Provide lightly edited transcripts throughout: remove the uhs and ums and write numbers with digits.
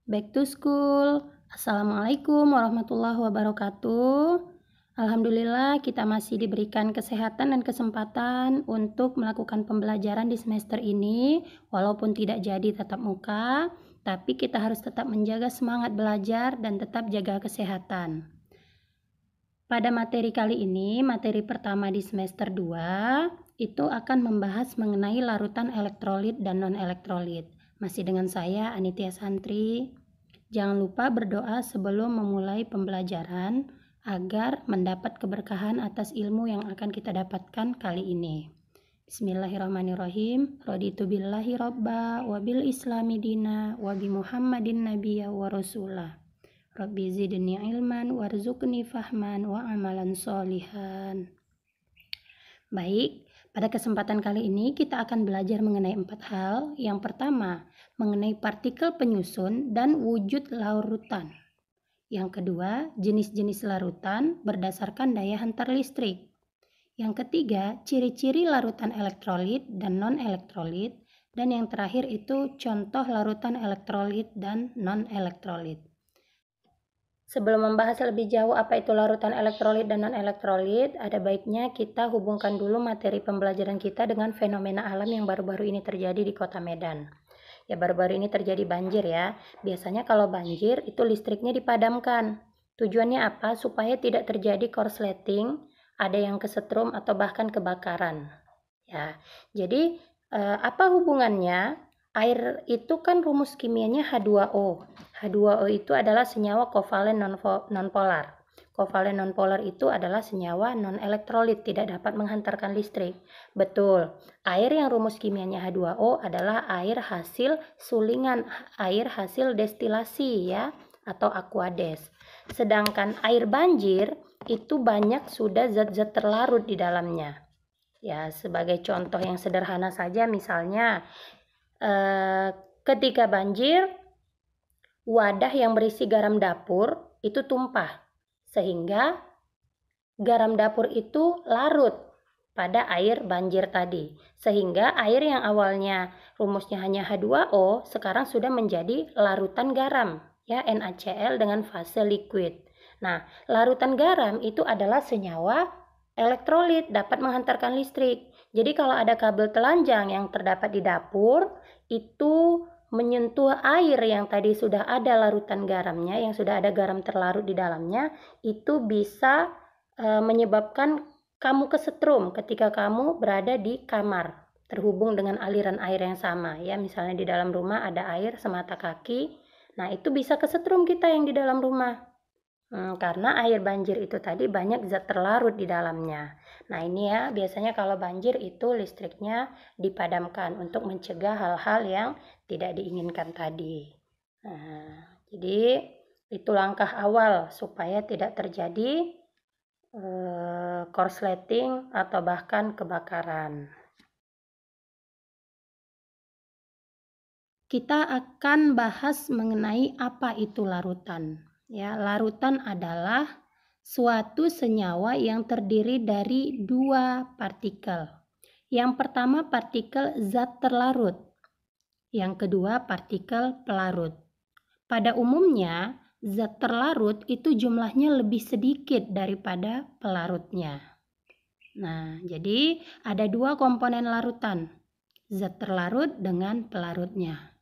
Back to school. Assalamualaikum warahmatullahi wabarakatuh. Alhamdulillah kita masih diberikan kesehatan dan kesempatan untuk melakukan pembelajaran di semester ini. Walaupun tidak jadi tatap muka, tapi kita harus tetap menjaga semangat belajar dan tetap jaga kesehatan. Pada materi kali ini, materi pertama di semester 2, itu akan membahas mengenai larutan elektrolit dan non-elektrolit. Masih dengan saya, Anitia Santri. Jangan lupa berdoa sebelum memulai pembelajaran agar mendapat keberkahan atas ilmu yang akan kita dapatkan kali ini. Bismillahirrahmanirrahim. Raditu billahi robba wa bil islami dina wa bi muhammadin nabiyya wa rasulah. Rabbi zidni ilman warzuqni fahman wa amalan solihan. Baik, pada kesempatan kali ini kita akan belajar mengenai 4 hal. Yang pertama, mengenai partikel penyusun dan wujud larutan. Yang kedua, jenis-jenis larutan berdasarkan daya hantar listrik. Yang ketiga, ciri-ciri larutan elektrolit dan non-elektrolit. Dan yang terakhir itu contoh larutan elektrolit dan non-elektrolit. Sebelum membahas lebih jauh apa itu larutan elektrolit dan non-elektrolit, ada baiknya kita hubungkan dulu materi pembelajaran kita dengan fenomena alam yang baru-baru ini terjadi di Kota Medan. Ya, baru-baru ini terjadi banjir ya. Biasanya kalau banjir itu listriknya dipadamkan. Tujuannya apa? Supaya tidak terjadi korsleting, ada yang kesetrum atau bahkan kebakaran. Ya, jadi apa hubungannya? Air itu kan rumus kimianya H2O. H2O itu adalah senyawa kovalen nonpolar. Kovalen nonpolar itu adalah senyawa non-elektrolit, tidak dapat menghantarkan listrik. Betul, air yang rumus kimianya H2O adalah air hasil sulingan, air hasil destilasi ya, atau aquades. Sedangkan air banjir itu banyak sudah zat-zat terlarut di dalamnya. Ya, sebagai contoh yang sederhana saja misalnya ketika banjir, wadah yang berisi garam dapur itu tumpah, sehingga garam dapur itu larut pada air banjir tadi. Sehingga air yang awalnya rumusnya hanya H2O, sekarang sudah menjadi larutan garam, ya, NaCl dengan fase liquid. Nah, larutan garam itu adalah senyawa elektrolit, dapat menghantarkan listrik. Jadi kalau ada kabel telanjang yang terdapat di dapur, itu menyentuh air yang tadi sudah ada larutan garamnya, yang sudah ada garam terlarut di dalamnya, itu bisa menyebabkan kamu kesetrum ketika kamu berada di kamar, terhubung dengan aliran air yang sama. Ya, misalnya di dalam rumah ada air semata kaki, nah itu bisa kesetrum kita yang di dalam rumah. Karena air banjir itu tadi banyak zat terlarut di dalamnya. Nah ini ya, biasanya kalau banjir itu listriknya dipadamkan untuk mencegah hal-hal yang tidak diinginkan tadi. Nah, jadi itu langkah awal supaya tidak terjadi korsleting atau bahkan kebakaran. Kita akan bahas mengenai apa itu larutan. Ya, larutan adalah suatu senyawa yang terdiri dari 2 partikel. Yang pertama partikel zat terlarut. Yang kedua partikel pelarut. Pada umumnya, zat terlarut itu jumlahnya lebih sedikit daripada pelarutnya. Nah, jadi ada 2 komponen larutan, zat terlarut dengan pelarutnya.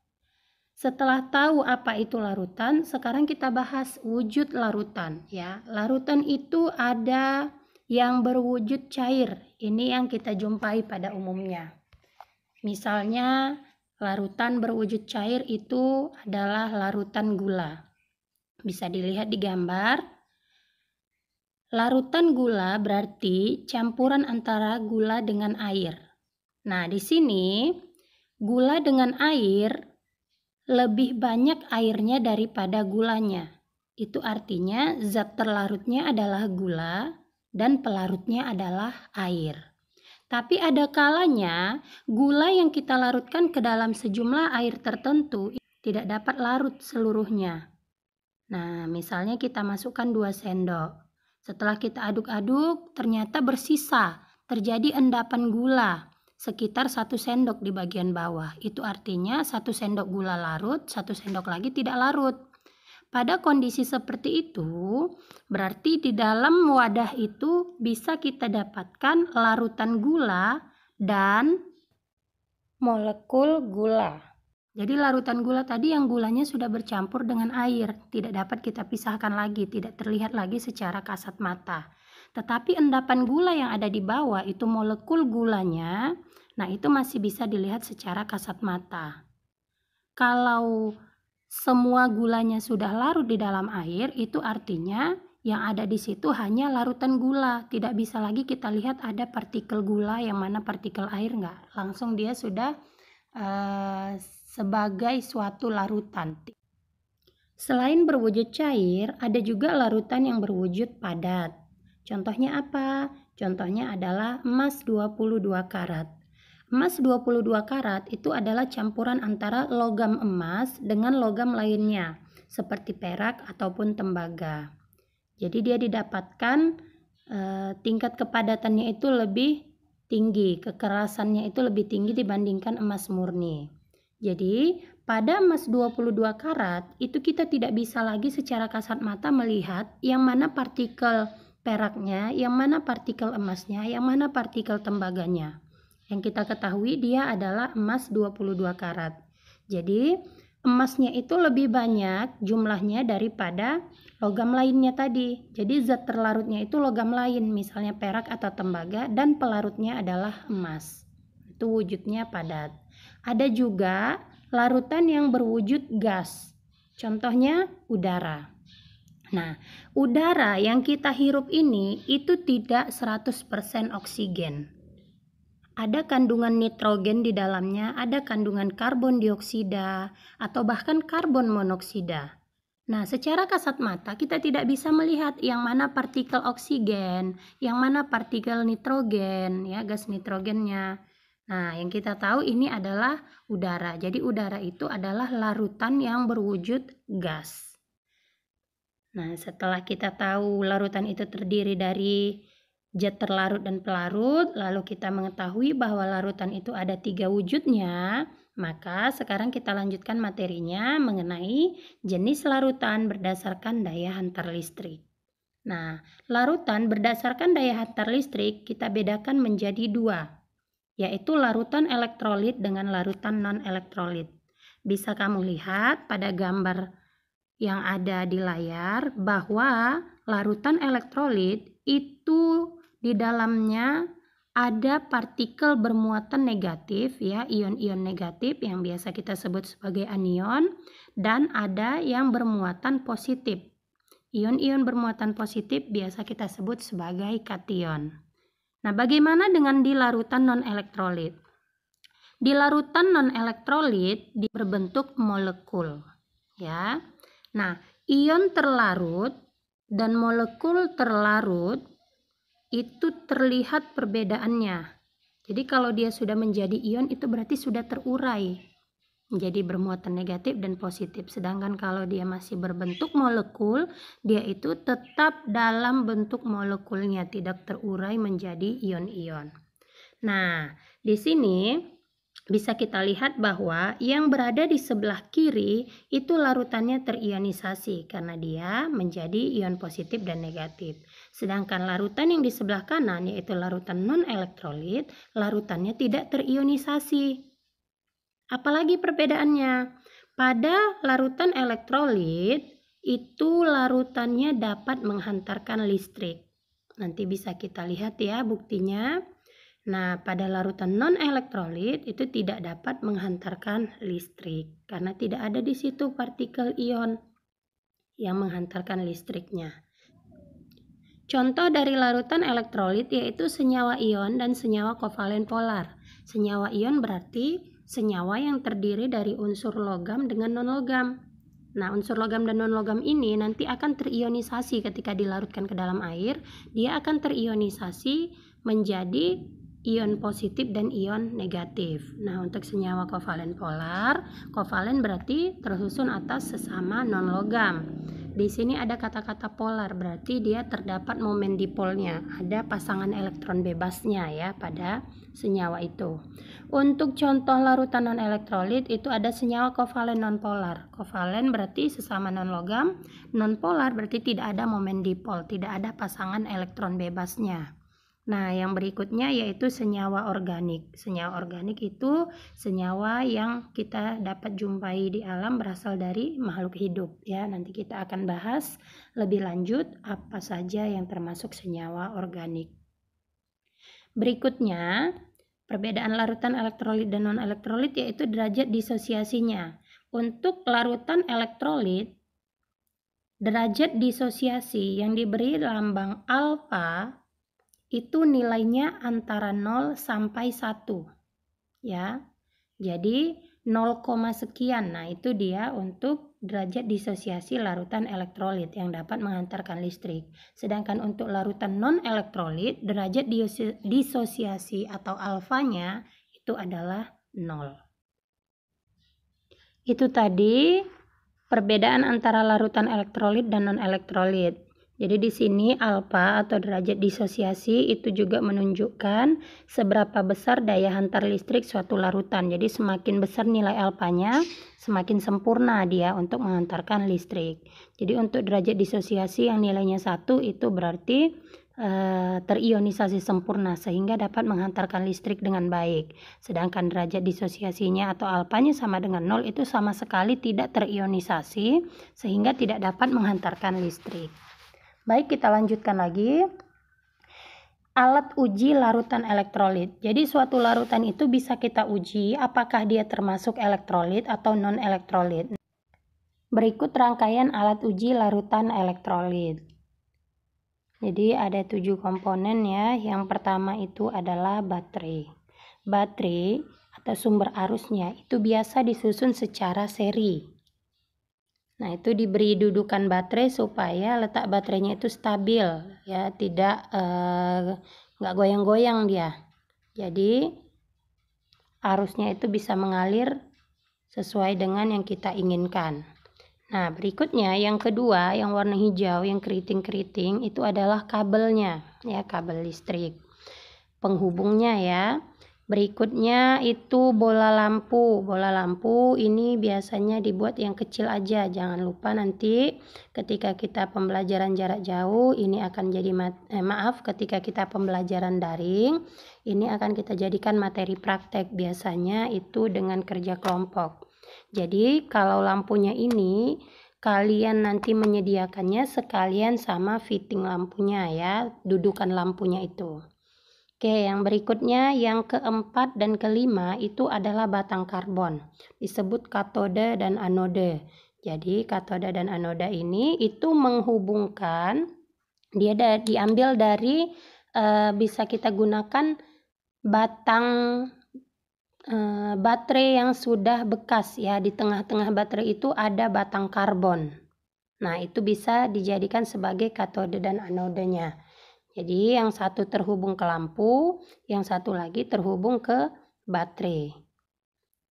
Setelah tahu apa itu larutan, sekarang kita bahas wujud larutan ya. Larutan itu ada yang berwujud cair. Ini yang kita jumpai pada umumnya. Misalnya larutan berwujud cair itu adalah larutan gula. Bisa dilihat di gambar. Larutan gula berarti campuran antara gula dengan air. Nah, di sini gula dengan air lebih banyak airnya daripada gulanya. Itu artinya zat terlarutnya adalah gula dan pelarutnya adalah air. Tapi ada kalanya gula yang kita larutkan ke dalam sejumlah air tertentu tidak dapat larut seluruhnya. Nah, misalnya kita masukkan 2 sendok. Setelah kita aduk-aduk, ternyata bersisa, terjadi endapan gula. sekitar 1 sendok di bagian bawah. Itu artinya 1 sendok gula larut, 1 sendok lagi tidak larut. Pada kondisi seperti itu, berarti di dalam wadah itu bisa kita dapatkan larutan gula dan molekul gula. Jadi larutan gula tadi yang gulanya sudah bercampur dengan air, tidak dapat kita pisahkan lagi, tidak terlihat lagi secara kasat mata. Tetapi endapan gula yang ada di bawah itu molekul gulanya, nah itu masih bisa dilihat secara kasat mata. Kalau semua gulanya sudah larut di dalam air, itu artinya yang ada di situ hanya larutan gula. Tidak bisa lagi kita lihat ada partikel gula yang mana partikel air enggak. Langsung dia sudah sebagai suatu larutan. Selain berwujud cair, ada juga larutan yang berwujud padat. Contohnya apa? Contohnya adalah emas 22 karat. Emas 22 karat itu adalah campuran antara logam emas dengan logam lainnya, seperti perak ataupun tembaga. Jadi dia didapatkan tingkat kepadatannya itu lebih tinggi, kekerasannya itu lebih tinggi dibandingkan emas murni. Jadi pada emas 22 karat itu kita tidak bisa lagi secara kasat mata melihat yang mana partikel peraknya, yang mana partikel emasnya, yang mana partikel tembaganya. Yang kita ketahui dia adalah emas 22 karat. Jadi emasnya itu lebih banyak jumlahnya daripada logam lainnya tadi. Jadi zat terlarutnya itu logam lain, misalnya perak atau tembaga, dan pelarutnya adalah emas. Itu wujudnya padat. Ada juga larutan yang berwujud gas. Contohnya udara. Nah, udara yang kita hirup ini itu tidak 100% oksigen. Ada kandungan nitrogen di dalamnya, ada kandungan karbon dioksida, atau bahkan karbon monoksida. Nah, secara kasat mata kita tidak bisa melihat yang mana partikel oksigen, yang mana partikel nitrogen, ya, gas nitrogennya. Nah, yang kita tahu ini adalah udara. Jadi udara itu adalah larutan yang berwujud gas. Nah, setelah kita tahu larutan itu terdiri dari zat terlarut dan pelarut, lalu kita mengetahui bahwa larutan itu ada 3 wujudnya, maka sekarang kita lanjutkan materinya mengenai jenis larutan berdasarkan daya hantar listrik. Nah, larutan berdasarkan daya hantar listrik kita bedakan menjadi 2, yaitu larutan elektrolit dengan larutan non-elektrolit. Bisa kamu lihat pada gambar yang ada di layar bahwa larutan elektrolit itu di dalamnya ada partikel bermuatan negatif, ya, ion-ion negatif yang biasa kita sebut sebagai anion, dan ada yang bermuatan positif. Ion-ion bermuatan positif biasa kita sebut sebagai kation. Nah, bagaimana dengan di larutan non-elektrolit? Di larutan non-elektrolit berbentuk molekul, ya. Nah, ion terlarut dan molekul terlarut itu terlihat perbedaannya. Jadi kalau dia sudah menjadi ion itu berarti sudah terurai menjadi bermuatan negatif dan positif. Sedangkan kalau dia masih berbentuk molekul, dia itu tetap dalam bentuk molekulnya, tidak terurai menjadi ion-ion. Nah, di sini bisa kita lihat bahwa yang berada di sebelah kiri itu larutannya terionisasi karena dia menjadi ion positif dan negatif. Sedangkan larutan yang di sebelah kanan yaitu larutan non-elektrolit, larutannya tidak terionisasi. Apalagi perbedaannya? Pada larutan elektrolit itu larutannya dapat menghantarkan listrik. Nanti bisa kita lihat ya buktinya. Nah, pada larutan non-elektrolit itu tidak dapat menghantarkan listrik karena tidak ada di situ partikel ion yang menghantarkan listriknya. Contoh dari larutan elektrolit yaitu senyawa ion dan senyawa kovalen polar. Senyawa ion berarti senyawa yang terdiri dari unsur logam dengan non-logam. Nah, unsur logam dan non-logam ini nanti akan terionisasi ketika dilarutkan ke dalam air. Dia akan terionisasi menjadi ion positif dan ion negatif. Nah, untuk senyawa kovalen polar, kovalen berarti tersusun atas sesama non-logam. di sini ada kata-kata polar, berarti dia terdapat momen dipolnya, ada pasangan elektron bebasnya ya pada senyawa itu. Untuk contoh larutan non-elektrolit itu ada senyawa kovalen nonpolar. Kovalen berarti sesama non-logam, nonpolar berarti tidak ada momen dipol, tidak ada pasangan elektron bebasnya. Nah, yang berikutnya yaitu senyawa organik. Senyawa organik itu senyawa yang kita dapat jumpai di alam berasal dari makhluk hidup ya. Nanti kita akan bahas lebih lanjut apa saja yang termasuk senyawa organik. Berikutnya, perbedaan larutan elektrolit dan non-elektrolit yaitu derajat disosiasinya. Untuk larutan elektrolit, derajat disosiasi yang diberi lambang alfa itu nilainya antara 0 sampai 1 ya. Jadi 0, sekian. Nah, itu dia untuk derajat disosiasi larutan elektrolit yang dapat menghantarkan listrik. Sedangkan untuk larutan non-elektrolit, derajat disosiasi atau alfanya itu adalah 0. Itu tadi perbedaan antara larutan elektrolit dan non-elektrolit. Jadi di sini alfa atau derajat disosiasi itu juga menunjukkan seberapa besar daya hantar listrik suatu larutan. Jadi semakin besar nilai alfanya, semakin sempurna dia untuk menghantarkan listrik. Jadi untuk derajat disosiasi yang nilainya 1 itu berarti terionisasi sempurna sehingga dapat menghantarkan listrik dengan baik. Sedangkan derajat disosiasinya atau alfanya sama dengan 0 itu sama sekali tidak terionisasi sehingga tidak dapat menghantarkan listrik. Baik, kita lanjutkan lagi. Alat uji larutan elektrolit. Jadi suatu larutan itu bisa kita uji apakah dia termasuk elektrolit atau non-elektrolit. Berikut rangkaian alat uji larutan elektrolit. Jadi ada 7 komponen ya. Yang pertama itu adalah baterai. Baterai atau sumber arusnya itu biasa disusun secara seri. Nah, itu diberi dudukan baterai supaya letak baterainya itu stabil ya, tidak nggak goyang-goyang dia. Jadi arusnya itu bisa mengalir sesuai dengan yang kita inginkan. Nah, berikutnya yang kedua, yang warna hijau, yang keriting-keriting itu adalah kabelnya ya, kabel listrik. Penghubungnya ya. Berikutnya itu bola lampu. Bola lampu ini biasanya dibuat yang kecil aja. Jangan lupa nanti ketika kita pembelajaran jarak jauh ini akan jadi ketika kita pembelajaran daring ini akan kita jadikan materi praktek. Biasanya itu dengan kerja kelompok. Jadi kalau lampunya ini kalian nanti menyediakannya sekalian sama fitting lampunya ya, dudukan lampunya itu. Oke, yang berikutnya yang keempat dan kelima itu adalah batang karbon. Disebut katode dan anode. Jadi katode dan anoda ini itu menghubungkan, dia diambil dari bisa kita gunakan batang baterai yang sudah bekas ya. Di tengah-tengah baterai itu ada batang karbon. Nah, itu bisa dijadikan sebagai katode dan anodenya. Jadi yang satu terhubung ke lampu, yang satu lagi terhubung ke baterai.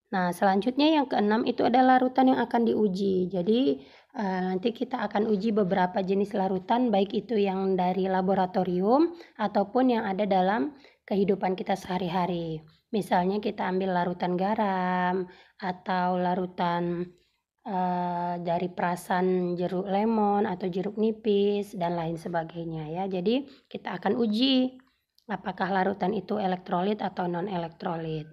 Nah, selanjutnya yang keenam itu ada larutan yang akan diuji. Jadi nanti kita akan uji beberapa jenis larutan, baik itu yang dari laboratorium ataupun yang ada dalam kehidupan kita sehari-hari. Misalnya kita ambil larutan garam atau larutan dari perasan jeruk lemon atau jeruk nipis dan lain sebagainya ya. Jadi kita akan uji apakah larutan itu elektrolit atau non-elektrolit.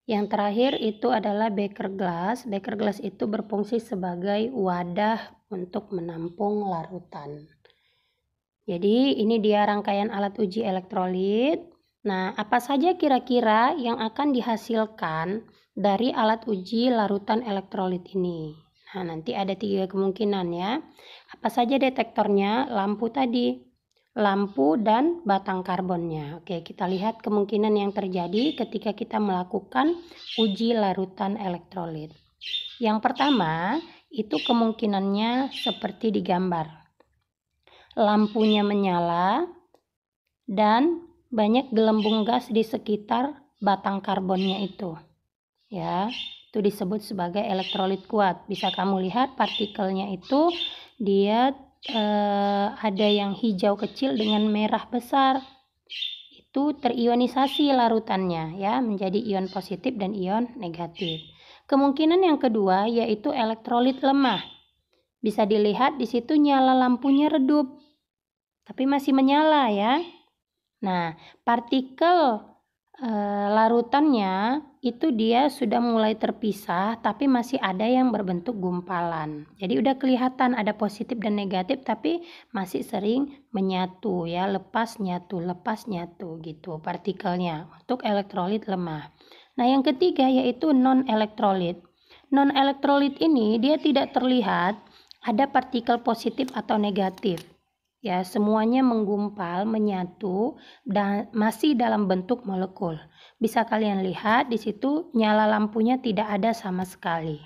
Yang terakhir itu adalah beker glass. Beker glass itu berfungsi sebagai wadah untuk menampung larutan. Jadi ini dia rangkaian alat uji elektrolit. Nah, apa saja kira-kira yang akan dihasilkan dari alat uji larutan elektrolit ini? Nah, nanti ada 3 kemungkinan ya. Apa saja detektornya? Lampu tadi, lampu dan batang karbonnya. Oke, kita lihat kemungkinan yang terjadi ketika kita melakukan uji larutan elektrolit. Yang pertama, itu kemungkinannya seperti digambar. Lampunya menyala dan banyak gelembung gas di sekitar batang karbonnya itu. Ya, Itu disebut sebagai elektrolit kuat. Bisa kamu lihat partikelnya itu dia ada yang hijau kecil dengan merah besar. Itu terionisasi larutannya ya, menjadi ion positif dan ion negatif. Kemungkinan yang kedua yaitu elektrolit lemah. Bisa dilihat di situ nyala lampunya redup, tapi masih menyala ya. Nah, partikel larutannya itu dia sudah mulai terpisah, tapi masih ada yang berbentuk gumpalan. Jadi udah kelihatan ada positif dan negatif, tapi masih sering menyatu ya, lepas nyatu gitu partikelnya untuk elektrolit lemah. Nah, yang ketiga yaitu non-elektrolit. Non-elektrolit ini dia tidak terlihat ada partikel positif atau negatif. Ya, semuanya menggumpal, menyatu, dan masih dalam bentuk molekul. Bisa kalian lihat di situ nyala lampunya tidak ada sama sekali.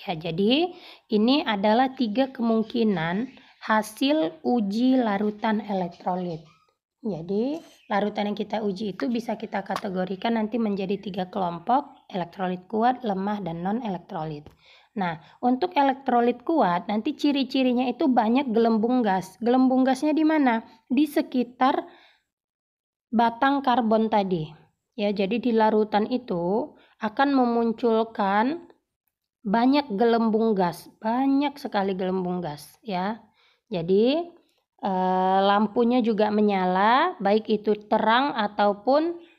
Ya, jadi ini adalah 3 kemungkinan hasil uji larutan elektrolit. Jadi, larutan yang kita uji itu bisa kita kategorikan nanti menjadi 3 kelompok, elektrolit kuat, lemah, dan non-elektrolit. Nah, untuk elektrolit kuat, nanti ciri-cirinya itu banyak gelembung gas. Gelembung gasnya di mana? Di sekitar batang karbon tadi. Ya, jadi di larutan itu akan memunculkan banyak gelembung gas, banyak sekali gelembung gas ya. Jadi lampunya juga menyala, baik itu terang ataupun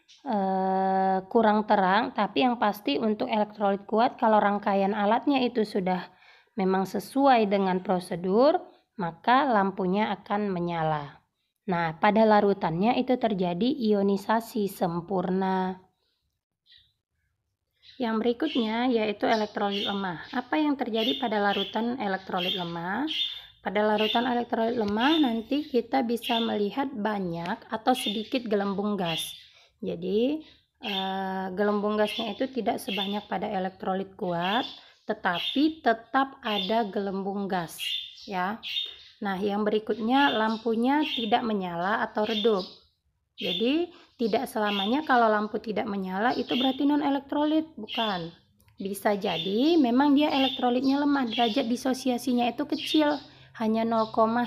kurang terang, tapi yang pasti untuk elektrolit kuat kalau rangkaian alatnya itu sudah memang sesuai dengan prosedur, maka lampunya akan menyala. Nah, pada larutannya itu terjadi ionisasi sempurna. Yang berikutnya yaitu elektrolit lemah. Apa yang terjadi pada larutan elektrolit lemah? Pada larutan elektrolit lemah nanti kita bisa melihat banyak atau sedikit gelembung gas. Jadi gelembung gasnya itu tidak sebanyak pada elektrolit kuat, tetapi tetap ada gelembung gas ya. Nah, yang berikutnya lampunya tidak menyala atau redup. Jadi tidak selamanya kalau lampu tidak menyala itu berarti non-elektrolit, bukan. Bisa jadi memang dia elektrolitnya lemah, derajat disosiasinya itu kecil, hanya 0,1.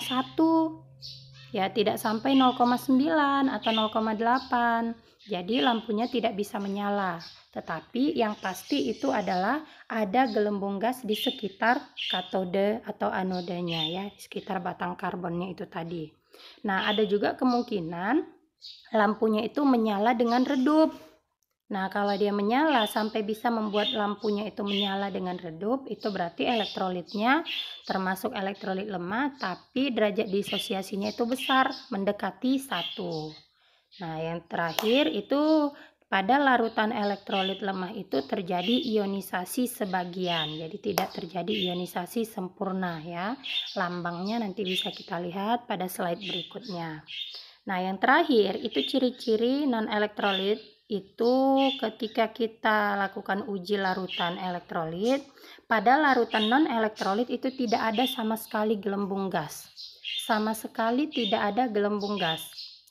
Ya, tidak sampai 0,9 atau 0,8. Jadi lampunya tidak bisa menyala. Tetapi yang pasti itu adalah ada gelembung gas di sekitar katode atau anodenya ya, di sekitar batang karbonnya itu tadi. Nah, ada juga kemungkinan lampunya itu menyala dengan redup. Nah, kalau dia menyala sampai bisa membuat lampunya itu menyala dengan redup, itu berarti elektrolitnya termasuk elektrolit lemah, tapi derajat disosiasinya itu besar, mendekati 1. Nah, yang terakhir itu pada larutan elektrolit lemah itu terjadi ionisasi sebagian, jadi tidak terjadi ionisasi sempurna ya. Lambangnya nanti bisa kita lihat pada slide berikutnya. Nah, yang terakhir itu ciri-ciri non-elektrolit itu ketika kita lakukan uji larutan elektrolit, pada larutan non-elektrolit itu tidak ada sama sekali gelembung gas. Sama sekali tidak ada gelembung gas,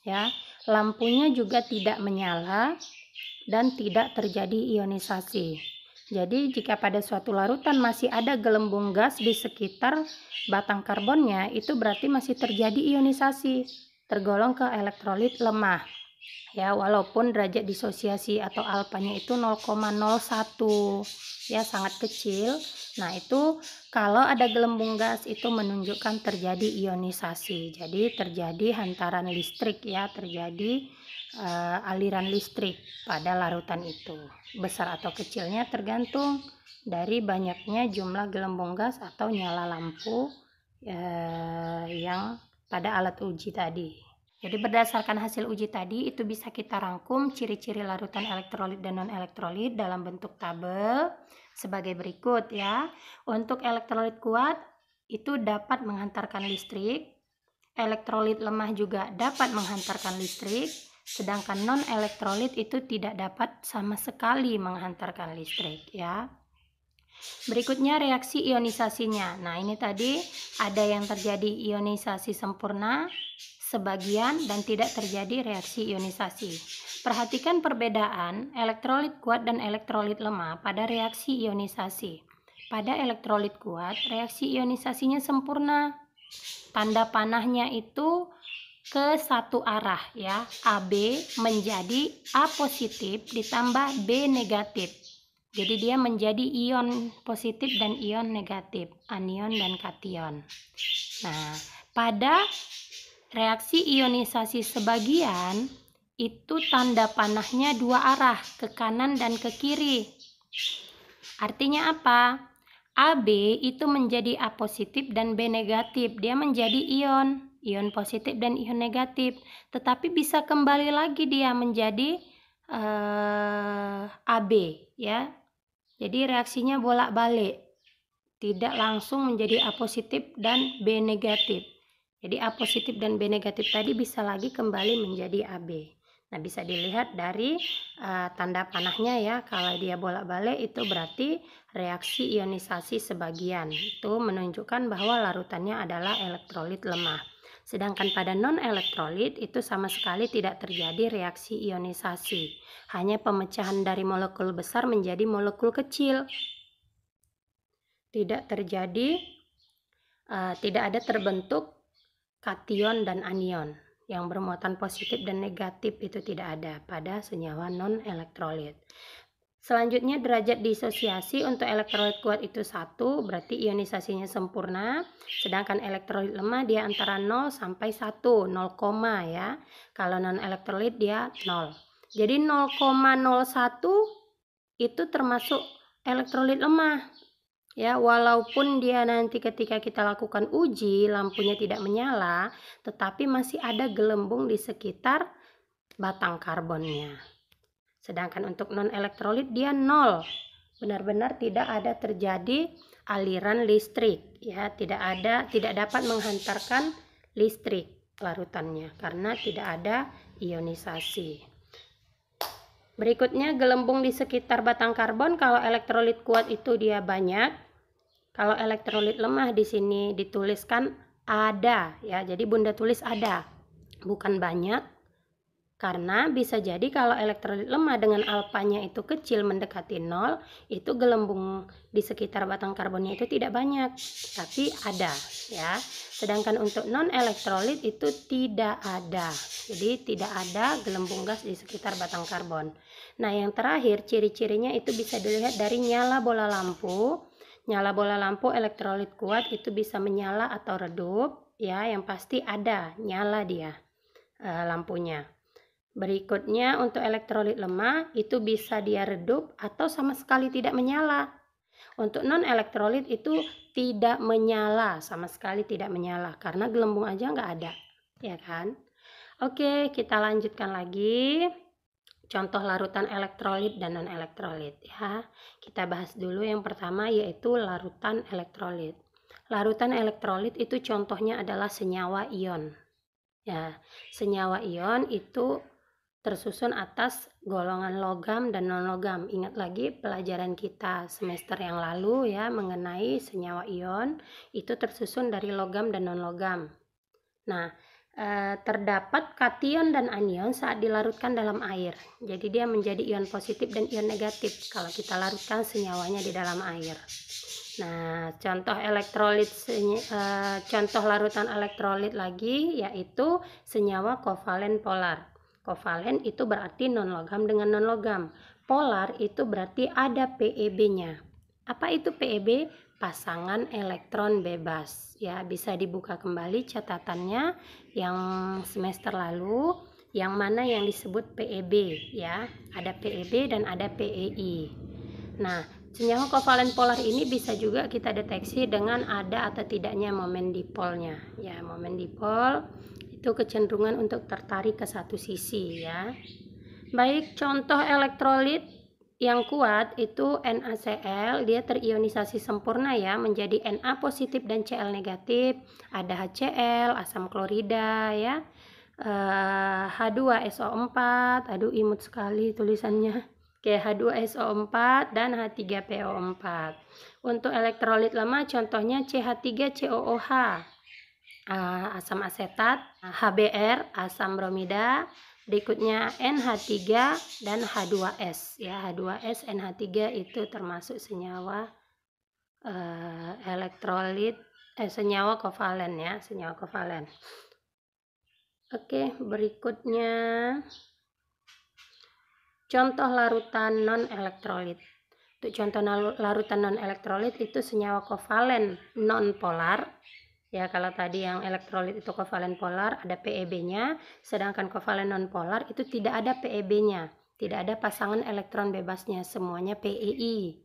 ya. Lampunya juga tidak menyala dan tidak terjadi ionisasi. Jadi, jika pada suatu larutan masih ada gelembung gas di sekitar batang karbonnya, itu berarti masih terjadi ionisasi, tergolong ke elektrolit lemah. Ya, walaupun derajat disosiasi atau alfanya itu 0,01 ya, sangat kecil. Nah, itu kalau ada gelembung gas itu menunjukkan terjadi ionisasi. Jadi terjadi hantaran listrik ya, terjadi aliran listrik pada larutan itu. Besar atau kecilnya tergantung dari banyaknya jumlah gelembung gas atau nyala lampu yang pada alat uji tadi. Jadi berdasarkan hasil uji tadi itu bisa kita rangkum ciri-ciri larutan elektrolit dan non-elektrolit dalam bentuk tabel sebagai berikut ya. Untuk elektrolit kuat itu dapat menghantarkan listrik, elektrolit lemah juga dapat menghantarkan listrik, sedangkan non-elektrolit itu tidak dapat sama sekali menghantarkan listrik ya. Berikutnya reaksi ionisasinya. Nah, ini tadi ada yang terjadi ionisasi sempurna, sebagian dan tidak terjadi reaksi ionisasi. Perhatikan perbedaan elektrolit kuat dan elektrolit lemah pada reaksi ionisasi. Pada elektrolit kuat, reaksi ionisasinya sempurna. Tanda panahnya itu ke satu arah ya, AB menjadi A positif ditambah B negatif. Jadi dia menjadi ion positif dan ion negatif, anion dan kation. Nah, pada reaksi ionisasi sebagian itu tanda panahnya dua arah, ke kanan dan ke kiri. Artinya apa? AB itu menjadi A positif dan B negatif. Dia menjadi ion positif dan ion negatif. Tetapi bisa kembali lagi dia menjadi AB ya. Jadi reaksinya bolak-balik. Tidak langsung menjadi A positif dan B negatif. Jadi A positif dan B negatif tadi bisa lagi kembali menjadi AB. Nah, bisa dilihat dari tanda panahnya ya. Kalau dia bolak-balik itu berarti reaksi ionisasi sebagian. Itu menunjukkan bahwa larutannya adalah elektrolit lemah. Sedangkan pada non-elektrolit itu sama sekali tidak terjadi reaksi ionisasi. Hanya pemecahan dari molekul besar menjadi molekul kecil. Tidak terjadi, tidak ada terbentuk kation dan anion yang bermuatan positif dan negatif, itu tidak ada pada senyawa non-elektrolit. Selanjutnya derajat disosiasi untuk elektrolit kuat itu 1, berarti ionisasinya sempurna. Sedangkan elektrolit lemah dia antara 0 sampai 1, 0, ya. Kalau non-elektrolit dia 0. Jadi 0,01 itu termasuk elektrolit lemah. Ya, walaupun dia nanti ketika kita lakukan uji lampunya tidak menyala, tetapi masih ada gelembung di sekitar batang karbonnya. Sedangkan untuk non-elektrolit dia 0. Benar-benar tidak ada terjadi aliran listrik, ya, tidak dapat menghantarkan listrik larutannya karena tidak ada ionisasi. Berikutnya gelembung di sekitar batang karbon. Kalau elektrolit kuat itu dia banyak. Kalau elektrolit lemah di sini dituliskan ada ya. Jadi Bunda tulis ada, bukan banyak. Karena bisa jadi kalau elektrolit lemah dengan alfanya itu kecil mendekati 0, itu gelembung di sekitar batang karbonnya itu tidak banyak, tapi ada ya. Sedangkan untuk non elektrolit itu tidak ada. Jadi tidak ada gelembung gas di sekitar batang karbon. Nah, yang terakhir ciri-cirinya itu bisa dilihat dari nyala bola lampu. Nyala bola lampu elektrolit kuat itu bisa menyala atau redup ya, yang pasti ada nyala dia lampunya. Berikutnya untuk elektrolit lemah itu bisa dia redup atau sama sekali tidak menyala. Untuk non elektrolit itu tidak menyala, sama sekali tidak menyala karena gelembung aja nggak ada, ya kan? Oke, kita lanjutkan lagi. Contoh larutan elektrolit dan non elektrolit ya. Kita bahas dulu yang pertama yaitu larutan elektrolit. Larutan elektrolit itu contohnya adalah senyawa ion. Ya, senyawa ion itu tersusun atas golongan logam dan non-logam. Ingat lagi pelajaran kita semester yang lalu ya mengenai senyawa ion itu tersusun dari logam dan non-logam. Nah, terdapat kation dan anion saat dilarutkan dalam air. Jadi dia menjadi ion positif dan ion negatif kalau kita larutkan senyawanya di dalam air. Nah, contoh elektrolit, contoh larutan elektrolit lagi yaitu senyawa kovalen polar. Kovalen itu berarti non-logam dengan non-logam. Polar itu berarti ada PeB-nya. Apa itu PeB? Pasangan elektron bebas. Ya, bisa dibuka kembali catatannya yang semester lalu, yang mana yang disebut PeB ya. Ada PeB dan ada PeI. Nah, senyawa kovalen polar ini bisa juga kita deteksi dengan ada atau tidaknya momen dipolnya. Ya, momen dipol itu kecenderungan untuk tertarik ke satu sisi ya. Baik, contoh elektrolit yang kuat itu NaCl, dia terionisasi sempurna ya menjadi Na positif dan Cl negatif. Ada HCl, asam klorida ya. H2SO4, aduh imut sekali tulisannya. Oke, H2SO4 dan H3PO4. Untuk elektrolit lemah contohnya CH3COOH. asam asetat, HBr, asam bromida, berikutnya NH3 dan H2S. Ya, H2S, NH3 itu termasuk senyawa elektrolit, senyawa kovalen ya, senyawa kovalen. Oke, berikutnya contoh larutan non-elektrolit. Untuk contoh larutan non-elektrolit itu senyawa kovalen non-polar. Ya, kalau tadi yang elektrolit itu kovalen polar, ada PeB-nya, sedangkan kovalen non-polar itu tidak ada PeB-nya, tidak ada pasangan elektron bebasnya, semuanya PeI.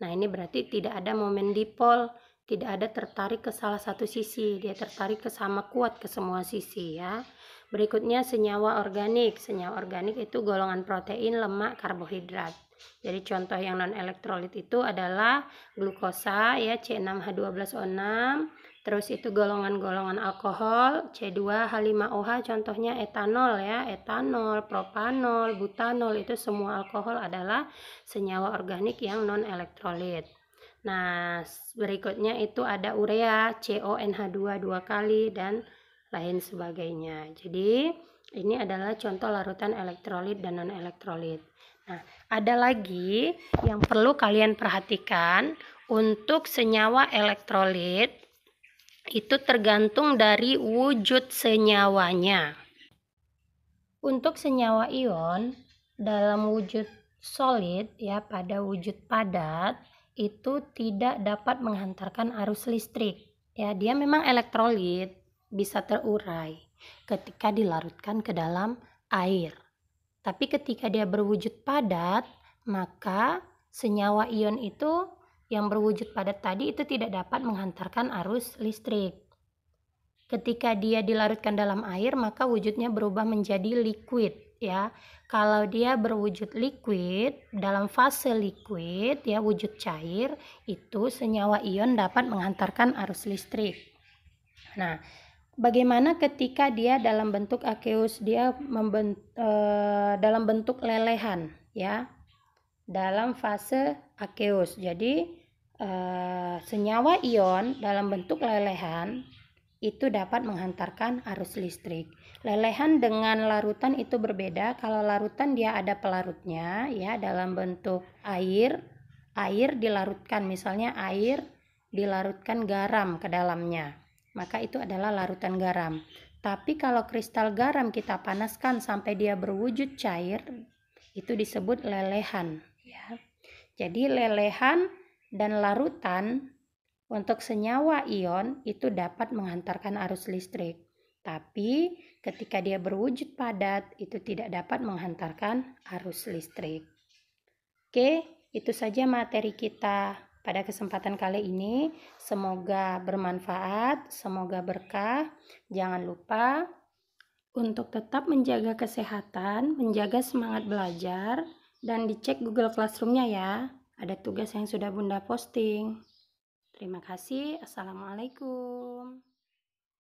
Nah, ini berarti tidak ada momen dipol, tidak ada tertarik ke salah satu sisi, dia tertarik ke sama kuat ke semua sisi ya. Berikutnya senyawa organik. Senyawa organik itu golongan protein, lemak, karbohidrat. Jadi contoh yang non elektrolit itu adalah glukosa ya, C6H12O6. Terus itu golongan-golongan alkohol, C2H5OH, contohnya etanol ya, etanol, propanol, butanol, itu semua alkohol adalah senyawa organik yang non elektrolit. Nah, berikutnya itu ada urea, CONH2 2 kali dan lain sebagainya. Jadi, ini adalah contoh larutan elektrolit dan non elektrolit. Nah, ada lagi yang perlu kalian perhatikan. Untuk senyawa elektrolit itu tergantung dari wujud senyawanya. Untuk senyawa ion dalam wujud solid ya, pada wujud padat itu tidak dapat menghantarkan arus listrik. Ya, dia memang elektrolit, bisa terurai ketika dilarutkan ke dalam air. Tapi ketika dia berwujud padat, maka senyawa ion itu yang berwujud padat tadi itu tidak dapat menghantarkan arus listrik. Ketika dia dilarutkan dalam air, maka wujudnya berubah menjadi liquid ya. Kalau dia berwujud liquid, dalam fase liquid ya, wujud cair, itu senyawa ion dapat menghantarkan arus listrik. Nah, bagaimana ketika dia dalam bentuk aqueous, dia dalam bentuk lelehan ya, dalam fase aqueous. Jadi senyawa ion dalam bentuk lelehan itu dapat menghantarkan arus listrik. Lelehan dengan larutan itu berbeda. Kalau larutan dia ada pelarutnya ya, dalam bentuk air dilarutkan, misalnya air dilarutkan garam ke dalamnya, maka itu adalah larutan garam. Tapi kalau kristal garam kita panaskan sampai dia berwujud cair, itu disebut lelehan ya. Jadi lelehan dan larutan untuk senyawa ion itu dapat menghantarkan arus listrik. Tapi ketika dia berwujud padat itu tidak dapat menghantarkan arus listrik. Oke, itu saja materi kita pada kesempatan kali ini. Semoga bermanfaat, semoga berkah. Jangan lupa untuk tetap menjaga kesehatan, menjaga semangat belajar, dan dicek Google Classroom-nya ya. Ada tugas yang sudah Bunda posting. Terima kasih. Assalamualaikum.